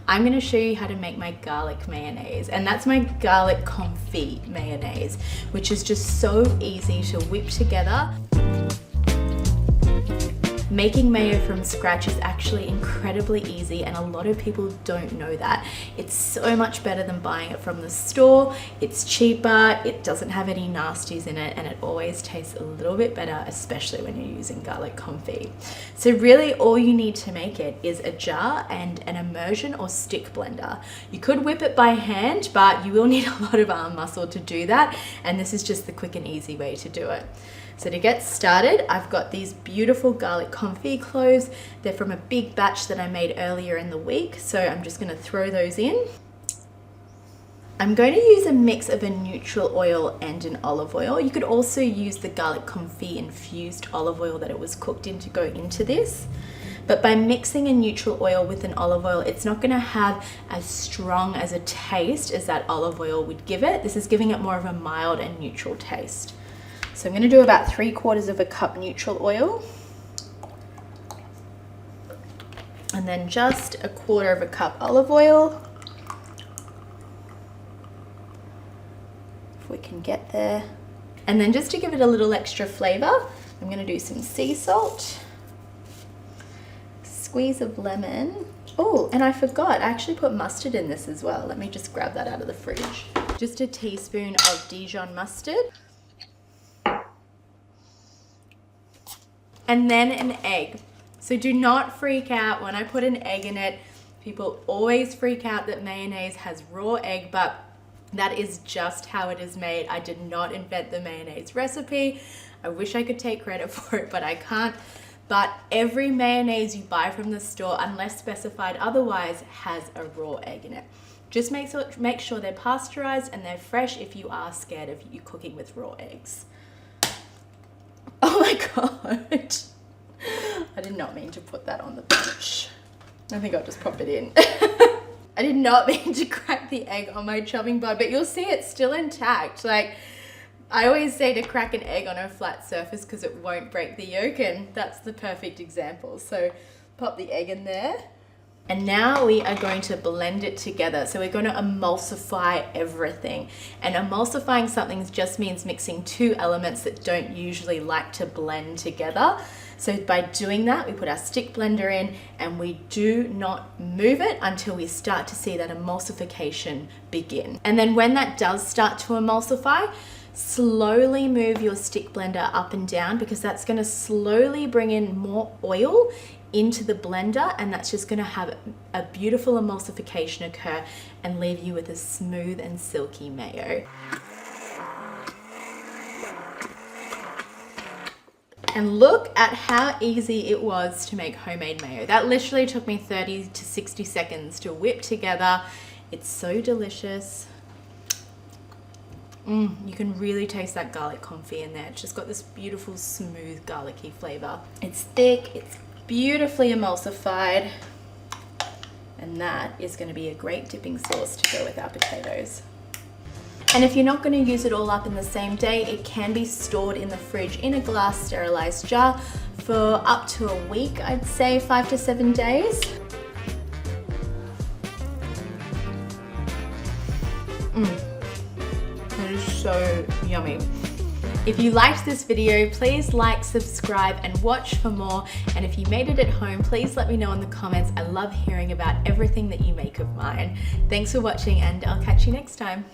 I'm gonna show you how to make my garlic mayonnaise, and that's my garlic confit mayonnaise, which is just so easy to whip together. Making mayo from scratch is actually incredibly easy, and a lot of people don't know that. It's so much better than buying it from the store. It's cheaper, it doesn't have any nasties in it, and it always tastes a little bit better, especially when you're using garlic confit. So really all you need to make it is a jar and an immersion or stick blender. You could whip it by hand, but you will need a lot of arm muscle to do that, and this is just the quick and easy way to do it. So to get started, I've got these beautiful garlic confit cloves. They're from a big batch that I made earlier in the week, so I'm just gonna throw those in. I'm going to use a mix of a neutral oil and an olive oil. You could also use the garlic confit infused olive oil that it was cooked in to go into this. But by mixing a neutral oil with an olive oil, it's not gonna have as strong as a taste as that olive oil would give it. This is giving it more of a mild and neutral taste. So I'm going to do about 3/4 of a cup neutral oil, and then just 1/4 of a cup olive oil, if we can get there. And then just to give it a little extra flavor, I'm going to do some sea salt, squeeze of lemon. Oh, and I forgot, I actually put mustard in this as well. Let me just grab that out of the fridge. Just a teaspoon of Dijon mustard. And then an egg. So do not freak out when I put an egg in it. People always freak out that mayonnaise has raw egg, but that is just how it is made. I did not invent the mayonnaise recipe. I wish I could take credit for it, but I can't. But every mayonnaise you buy from the store, unless specified otherwise, has a raw egg in it. Just make sure they're pasteurized and they're fresh if you are scared of you cooking with raw eggs. Oh my God. I did not mean to put that on the bench. I think I'll just pop it in. I did not mean to crack the egg on my chopping board, but you'll see it's still intact. Like, I always say to crack an egg on a flat surface because it won't break the yolk, and that's the perfect example. So pop the egg in there. And now we are going to blend it together. So we're going to emulsify everything. And emulsifying something just means mixing two elements that don't usually like to blend together. So by doing that, we put our stick blender in and we do not move it until we start to see that emulsification begin. And then when that does start to emulsify, slowly move your stick blender up and down, because that's going to slowly bring in more oil into the blender, and that's just going to have a beautiful emulsification occur and leave you with a smooth and silky mayo. And look at how easy it was to make homemade mayo. That literally took me 30 to 60 seconds to whip together. It's so delicious. You can really taste that garlic confit in there. It's just got this beautiful smooth garlicky flavor. It's thick, it's beautifully emulsified, and that is going to be a great dipping sauce to go with our potatoes. And if you're not going to use it all up in the same day, it can be stored in the fridge in a glass sterilized jar for up to a week. I'd say 5 to 7 days. That is so yummy. If you liked this video, please like, subscribe, and watch for more. And if you made it at home, please let me know in the comments. I love hearing about everything that you make of mine. Thanks for watching, and I'll catch you next time.